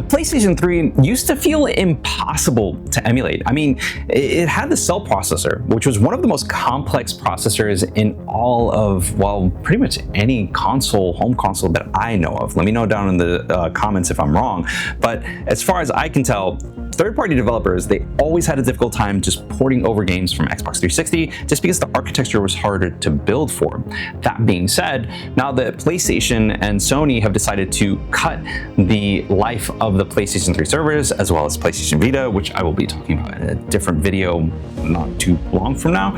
PlayStation 3 used to feel impossible to emulate. I mean, it had the cell processor, which was one of the most complex processors in all of, well, pretty much any console, home console that I know of. Let me know down in the comments if I'm wrong. But as far as I can tell, third-party developers, they always had a difficult time just porting over games from Xbox 360 just because the architecture was harder to build for. That being said, now that PlayStation and Sony have decided to cut the life of the PlayStation 3 servers as well as PlayStation Vita, which I will be talking about in a different video not too long from now,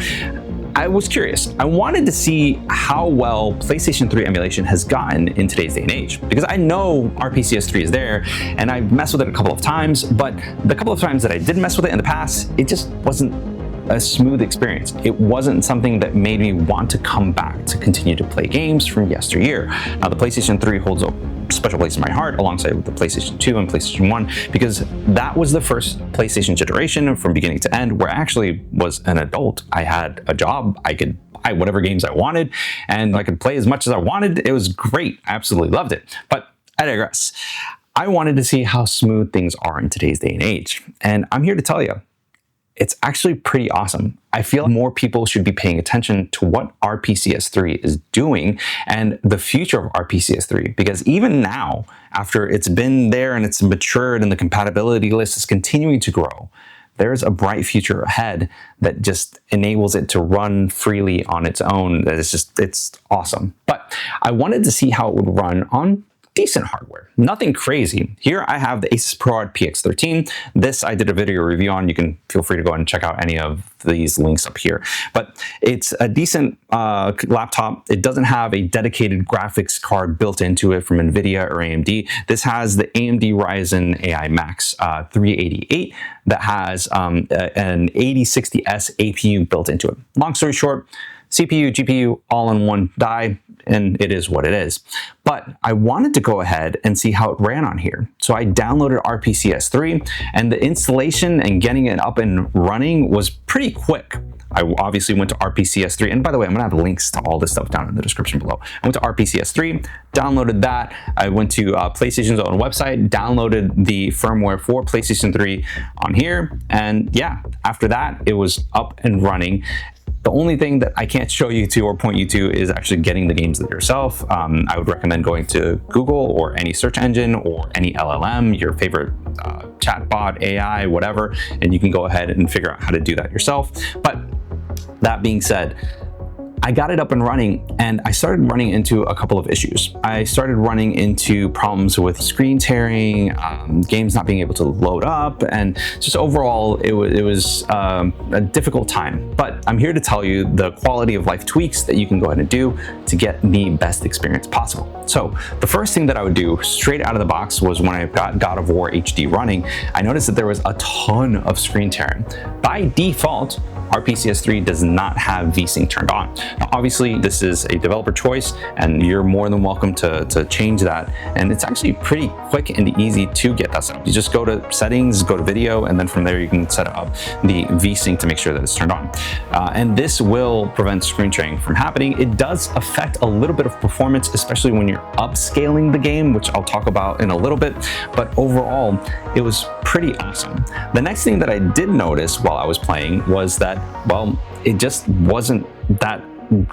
I was curious. I wanted to see how well PlayStation 3 emulation has gotten in today's day and age, because I know RPCS3 is there and I've messed with it a couple of times, but the couple of times that I did mess with it in the past, it just wasn't a smooth experience. It wasn't something that made me want to come back to continue to play games from yesteryear. Now, the PlayStation 3 holds a special place in my heart alongside with the PlayStation 2 and PlayStation 1, because that was the first PlayStation generation from beginning to end where I actually was an adult. I had a job, I could buy whatever games I wanted, and I could play as much as I wanted. It was great. I absolutely loved it. But I digress. I wanted to see how smooth things are in today's day and age. And I'm here to tell you, it's actually pretty awesome. I feel more people should be paying attention to what RPCS3 is doing and the future of RPCS3, because even now, after it's been there and it's matured and the compatibility list is continuing to grow, there's a bright future ahead that just enables it to run freely on its own. It's awesome. But I wanted to see how it would run on decent hardware, nothing crazy. Here I have the ASUS Pro PX13. This I did a video review on. You can feel free to go and check out any of these links up here. But it's a decent laptop. It doesn't have a dedicated graphics card built into it from NVIDIA or AMD. This has the AMD Ryzen AI Max 388 that has an 8060S APU built into it. Long story short, CPU, GPU, all in one die, and it is what it is. But I wanted to go ahead and see how it ran on here. So I downloaded RPCS3, and the installation and getting it up and running was pretty quick. I obviously went to RPCS3, and by the way, I'm gonna have links to all this stuff down in the description below. I went to RPCS3, downloaded that. I went to PlayStation's own website, downloaded the firmware for PlayStation 3 on here, and yeah, after that, it was up and running. The only thing that I can't show you to or point you to is actually getting the games yourself. I would recommend going to Google or any search engine or any LLM, your favorite chatbot, AI, whatever, and you can go ahead and figure out how to do that yourself. But that being said, I got it up and running, and I started running into a couple of issues. I started running into problems with screen tearing, games not being able to load up, and just overall, it was a difficult time. But I'm here to tell you the quality of life tweaks that you can go ahead and do to get the best experience possible. So the first thing that I would do straight out of the box was when I got God of War HD running, I noticed that there was a ton of screen tearing. By default, RPCS3 does not have VSYNC turned on. Now, obviously, this is a developer choice, and you're more than welcome to change that. And it's actually pretty quick and easy to get that set up. You just go to settings, go to video, and then from there you can set up the VSYNC to make sure that it's turned on. And this will prevent screen tearing from happening. It does affect a little bit of performance, especially when you're upscaling the game, which I'll talk about in a little bit. But overall, it was pretty awesome. The next thing that I did notice while I was playing was that, well, it just wasn't that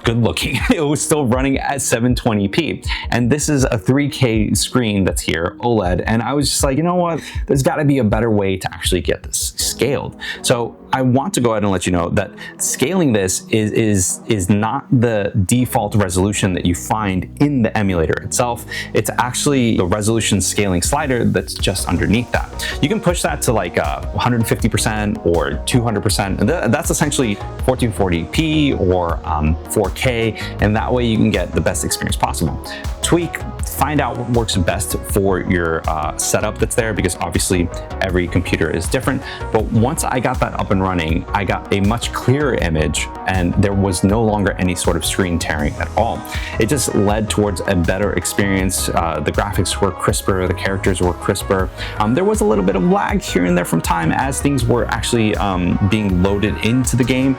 good looking. It was still running at 720p, and this is a 3K screen that's here, OLED, and I was just like, you know what, there's got to be a better way to actually get this scaled. So I want to go ahead and let you know that scaling this is not the default resolution that you find in the emulator itself. It's actually the resolution scaling slider that's just underneath that. You can push that to like 150% or 200%, and that's essentially 1440p or 4K, and that way you can get the best experience possible. Tweak, find out what works best for your setup that's there, because obviously every computer is different. But once I got that up and running, I got a much clearer image and there was no longer any sort of screen tearing at all. It just led towards a better experience. The graphics were crisper, the characters were crisper. There was a little bit of lag here and there from time as things were actually being loaded into the game.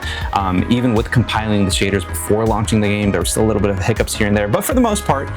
Even with compiling the shaders before launching the game, there was still a little bit of hiccups here and there, but for the most part,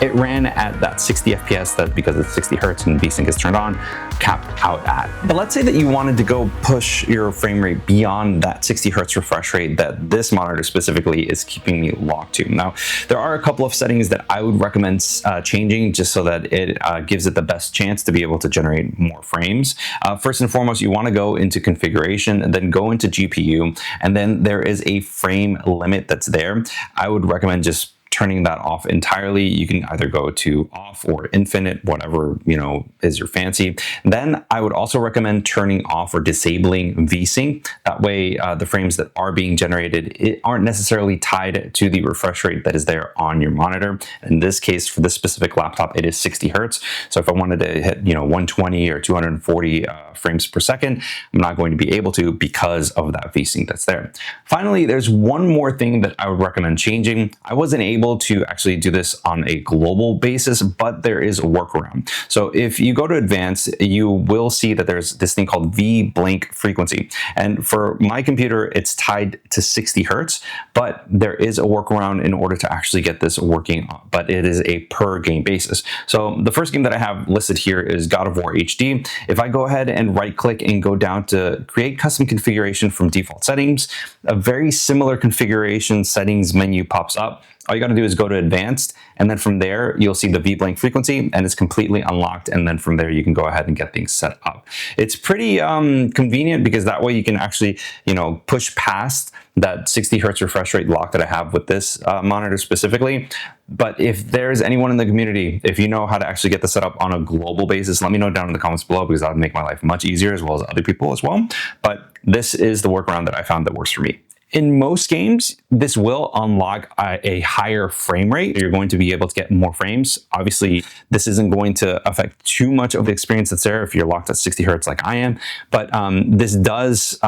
it ran at that 60 FPS that, because it's 60 Hertz and VSync is turned on, capped out at. But let's say that you wanted to go push your frame rate beyond that 60 Hertz refresh rate that this monitor specifically is keeping me locked to. Now, there are a couple of settings that I would recommend changing just so that it gives it the best chance to be able to generate more frames. First and foremost, you want to go into configuration and then go into GPU, and then there is a frame limit that's there. I would recommend just turning that off entirely. You can either go to off or infinite, whatever, you know, is your fancy. Then I would also recommend turning off or disabling VSync. That way, the frames that are being generated aren't necessarily tied to the refresh rate that is there on your monitor. In this case, for this specific laptop, it is 60 Hertz. So if I wanted to hit, you know, 120 or 240 frames per second, I'm not going to be able to because of that VSync that's there. Finally, there's one more thing that I would recommend changing. I wasn't able to actually do this on a global basis, but there is a workaround. So if you go to advanced, you will see that there's this thing called VBlank frequency. And for my computer, it's tied to 60 Hertz, but there is a workaround in order to actually get this working, but it is a per game basis. So the first game that I have listed here is God of War HD. If I go ahead and right click and go down to create custom configuration from default settings, a very similar configuration settings menu pops up. All you got to do is go to advanced, and then from there you'll see the VBlank frequency and it's completely unlocked, and then from there you can go ahead and get things set up. It's pretty convenient because that way you can actually, you know, push past that 60 Hertz refresh rate lock that I have with this monitor specifically. But if there's anyone in the community, if you know how to actually get this set up on a global basis, let me know down in the comments below, because that would make my life much easier as well as other people as well. But this is the workaround that I found that works for me. In most games, this will unlock a higher frame rate. You're going to be able to get more frames. Obviously, this isn't going to affect too much of the experience that's there if you're locked at 60 Hertz like I am, but this does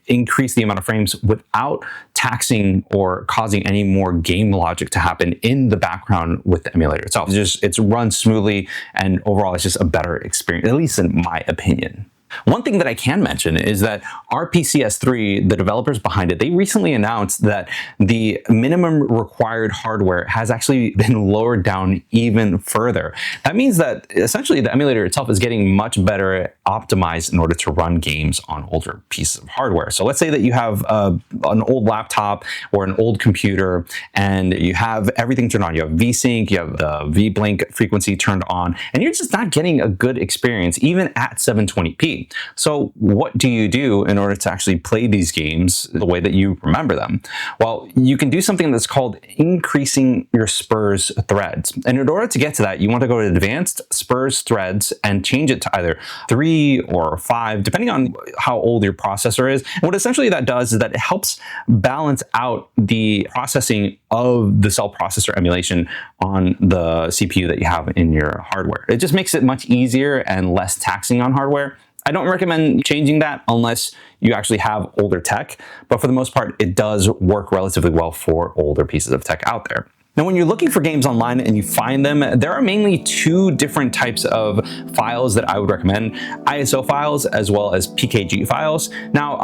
increase the amount of frames without taxing or causing any more game logic to happen in the background with the emulator itself. It's run smoothly, and overall, it's just a better experience, at least in my opinion. One thing that I can mention is that RPCN, the developers behind it, they recently announced that the minimum required hardware has actually been lowered down even further. That means that essentially the emulator itself is getting much better optimized in order to run games on older pieces of hardware. So let's say that you have an old laptop or an old computer and you have everything turned on. You have VSync, you have the VBlank frequency turned on, and you're just not getting a good experience even at 720p. So what do you do in order to actually play these games the way that you remember them? Well, you can do something that's called increasing your Spurs Threads. And in order to get to that, you want to go to Advanced Spurs Threads and change it to either 3 or 5, depending on how old your processor is. And what essentially that does is that it helps balance out the processing of the cell processor emulation on the CPU that you have in your hardware. It just makes it much easier and less taxing on hardware. I don't recommend changing that unless you actually have older tech, but for the most part, it does work relatively well for older pieces of tech out there. Now, when you're looking for games online and you find them, there are mainly two different types of files that I would recommend: ISO files as well as PKG files. Now,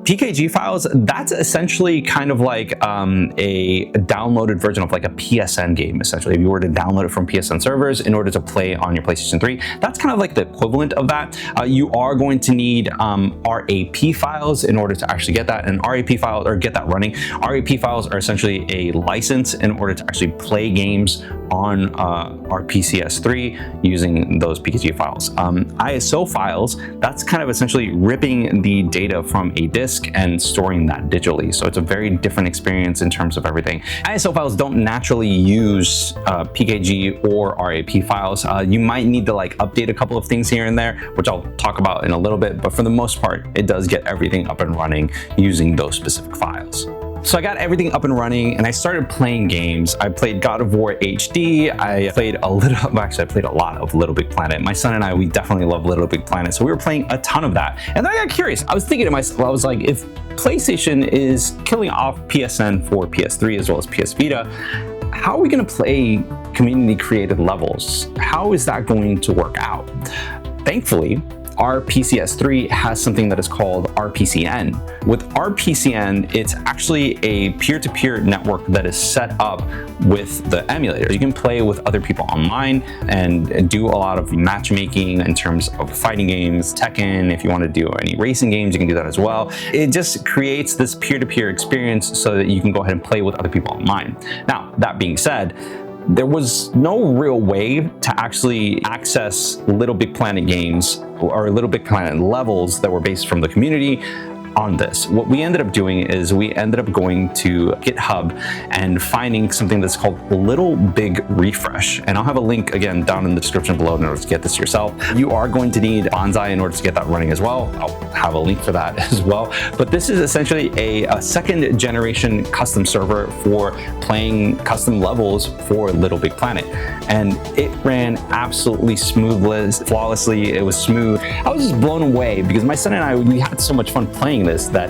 PKG files, that's essentially kind of like a downloaded version of like a PSN game, essentially. If you were to download it from PSN servers in order to play on your PlayStation 3, that's kind of like the equivalent of that. You are going to need RAP files in order to actually get that, and RAP files, or get that running. RAP files are essentially a license in order to actually play games on RPCN using those PKG files. ISO files, that's kind of essentially ripping the data from a disk and storing that digitally. So it's a very different experience in terms of everything. ISO files don't naturally use PKG or RAP files. You might need to like update a couple of things here and there, which I'll talk about in a little bit, but for the most part, it does get everything up and running using those specific files. So I got everything up and running and I started playing games. I played God of War HD. I played a little, actually I played a lot of LittleBigPlanet. My son and I, we definitely love LittleBigPlanet. So we were playing a ton of that. And then I got curious. I was thinking to myself, I was like, if PlayStation is killing off PSN for PS3 as well as PS Vita, how are we going to play community created levels? How is that going to work out? Thankfully, our PS3 has something that is called RPCN. With RPCN, it's actually a peer-to-peer network that is set up with the emulator. You can play with other people online and do a lot of matchmaking in terms of fighting games, Tekken. If you want to do any racing games, you can do that as well. It just creates this peer-to-peer experience so that you can go ahead and play with other people online. Now, that being said, there was no real way to actually access LittleBigPlanet games or LittleBigPlanet levels that were based from the community on this. What we ended up doing is we ended up going to GitHub and finding something that's called LittleBigRefresh. And I'll have a link again down in the description below in order to get this yourself. You are going to need Bonsai in order to get that running as well. I'll have a link for that as well. But this is essentially a second generation custom server for playing custom levels for LittleBigPlanet. And it ran absolutely flawlessly. It was smooth. I was just blown away because my son and I, we had so much fun playing this that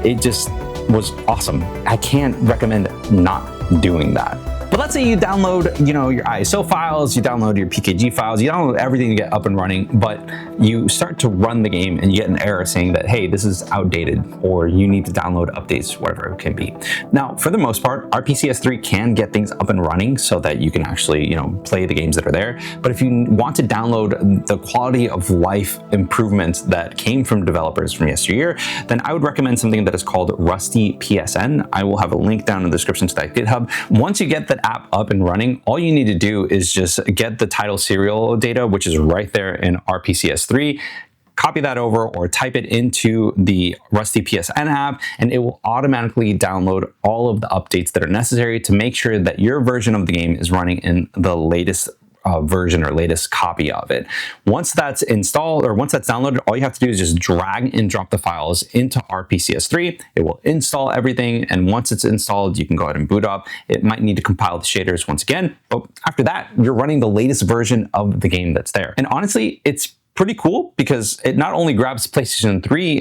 it just was awesome. I can't recommend not doing that. But let's say you download, your ISO files, you download your PKG files, you download everything to get up and running, but you start to run the game and you get an error saying that, hey, this is outdated, or you need to download updates, whatever it can be. Now, for the most part, our PS3 can get things up and running so that you can actually, play the games that are there. But if you want to download the quality of life improvements that came from developers from yesteryear, then I would recommend something that is called Rusty PSN. I will have a link down in the description to that GitHub. Once you get that app up and running, all you need to do is just get the title serial data, which is right there in RPCS3, copy that over or type it into the Rusty PSN app, and it will automatically download all of the updates that are necessary to make sure that your version of the game is running in the latest version or latest copy of it. Once that's installed or once that's downloaded, all you have to do is just drag and drop the files into RPCS3. It will install everything, and once it's installed, you can go ahead and boot up. It might need to compile the shaders once again, but after that, you're running the latest version of the game that's there. And honestly, it's pretty cool because it not only grabs PlayStation 3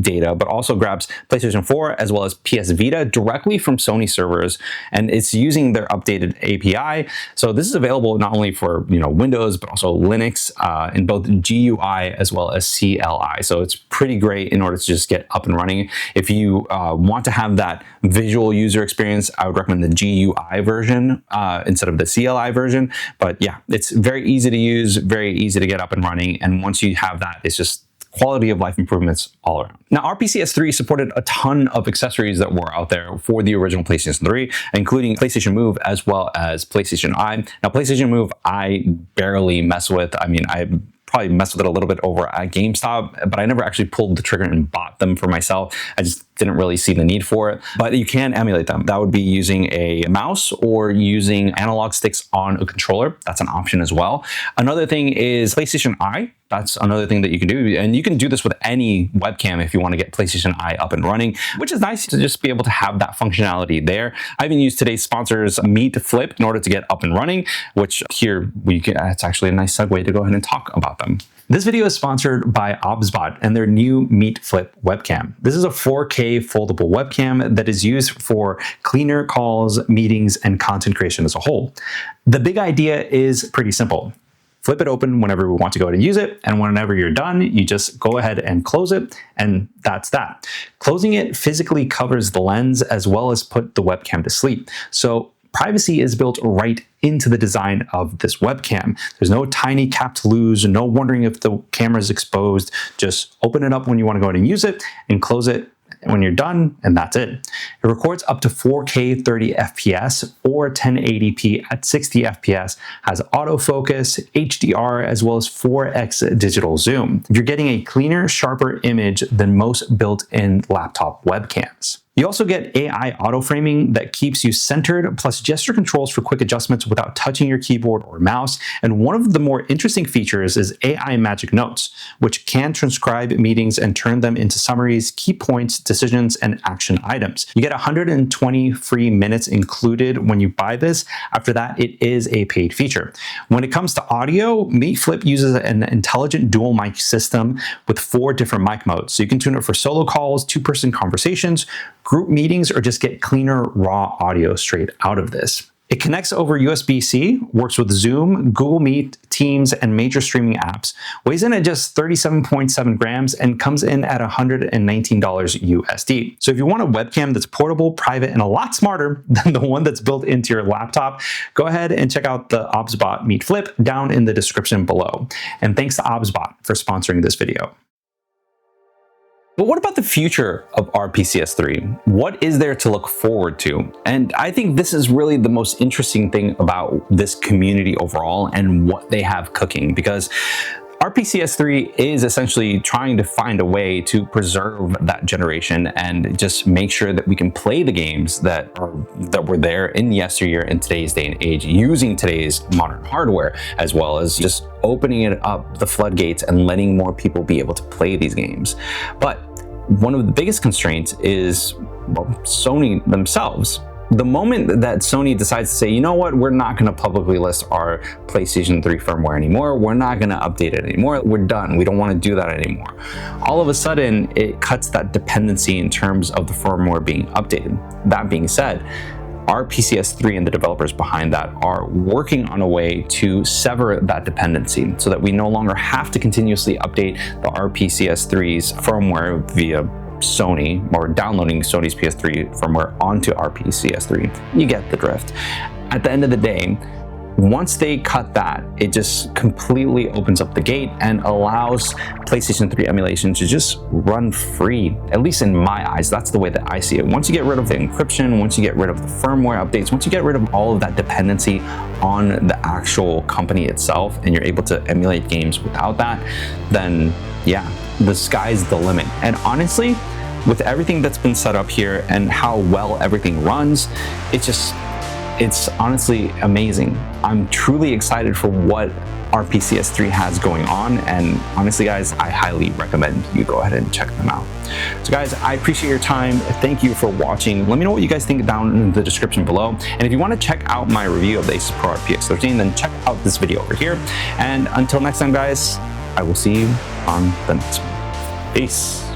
data, but also grabs PlayStation 4 as well as PS Vita directly from Sony servers, and it's using their updated API. So this is available not only for Windows, but also Linux in both GUI as well as CLI. So it's pretty great in order to just get up and running. If you want to have that visual user experience, I would recommend the GUI version instead of the CLI version. But yeah, it's very easy to use, very easy to get up and running. And once you have that, it's just quality of life improvements all around. Now, RPCS3 supported a ton of accessories that were out there for the original PlayStation 3, including PlayStation Move as well as PlayStation Eye. Now, PlayStation Move, I barely mess with. I mean, I probably messed with it a little bit over at GameStop, but I never actually pulled the trigger and bought them for myself. I just didn't really see the need for it, but you can emulate them. That would be using a mouse or using analog sticks on a controller. That's an option as well. Another thing is PlayStation Eye. That's another thing that you can do. And you can do this with any webcam if you want to get PlayStation Eye up and running, which is nice to just be able to have that functionality there. I even used today's sponsors Meet Flip in order to get up and running, which here it's actually a nice segue to go ahead and talk about them. This video is sponsored by Obsbot and their new Meet Flip webcam. This is a 4K foldable webcam that is used for cleaner calls, meetings, and content creation as a whole. The big idea is pretty simple. Flip it open whenever we want to go ahead and use it, and whenever you're done, you just go ahead and close it, and that's that. Closing it physically covers the lens as well as put the webcam to sleep. So privacy is built right into the design of this webcam. There's no tiny cap to lose, no wondering if the camera is exposed. Just open it up when you want to go ahead and use it and close it when you're done, and that's it. It records up to 4K 30 FPS or 1080p at 60 FPS, has autofocus, HDR, as well as 4x digital zoom. You're getting a cleaner, sharper image than most built-in laptop webcams. You also get AI auto framing that keeps you centered, plus gesture controls for quick adjustments without touching your keyboard or mouse. And one of the more interesting features is AI Magic Notes, which can transcribe meetings and turn them into summaries, key points, decisions, and action items. You get 120 free minutes included when you buy this. After that, it is a paid feature. When it comes to audio, Meet Flip uses an intelligent dual mic system with 4 different mic modes. So you can tune it for solo calls, 2-person conversations, group meetings, or just get cleaner raw audio straight out of this. It connects over USB-C, works with Zoom, Google Meet, Teams, and major streaming apps, weighs in at just 37.7 grams, and comes in at $119 USD. So if you want a webcam that's portable, private, and a lot smarter than the one that's built into your laptop, go ahead and check out the Obsbot Meet Flip down in the description below. And thanks to Obsbot for sponsoring this video. But what about the future of RPCS3? What is there to look forward to? And I think this is really the most interesting thing about this community overall and what they have cooking, because RPCS3 is essentially trying to find a way to preserve that generation and just make sure that we can play the games that were there in yesteryear in today's day and age using today's modern hardware, as well as just opening it up the floodgates and letting more people be able to play these games. But one of the biggest constraints is, well, Sony themselves. The moment that Sony decides to say, you know what, we're not going to publicly list our PlayStation 3 firmware anymore, we're not going to update it anymore, we're done, we don't want to do that anymore. All of a sudden, it cuts that dependency in terms of the firmware being updated. That being said, RPCS3 and the developers behind that are working on a way to sever that dependency so that we no longer have to continuously update the RPCS3's firmware via Sony, or downloading Sony's PS3 firmware onto RPCS3. You get the drift. At the end of the day, once they cut that, it just completely opens up the gate and allows PlayStation 3 emulation to just run free. At least in my eyes, that's the way that I see it. Once you get rid of the encryption, once you get rid of the firmware updates, once you get rid of all of that dependency on the actual company itself, and you're able to emulate games without that, then yeah, the sky's the limit. And honestly, with everything that's been set up here and how well everything runs, it's honestly amazing. I'm truly excited for what RPCS3 has going on, and honestly guys, I highly recommend you go ahead and check them out. So guys, I appreciate your time. Thank you for watching. Let me know what you guys think down in the description below. And if you want to check out my review of the ASUS Pro PX13, then check out this video over here. And until next time guys, I will see you on the next one. Peace.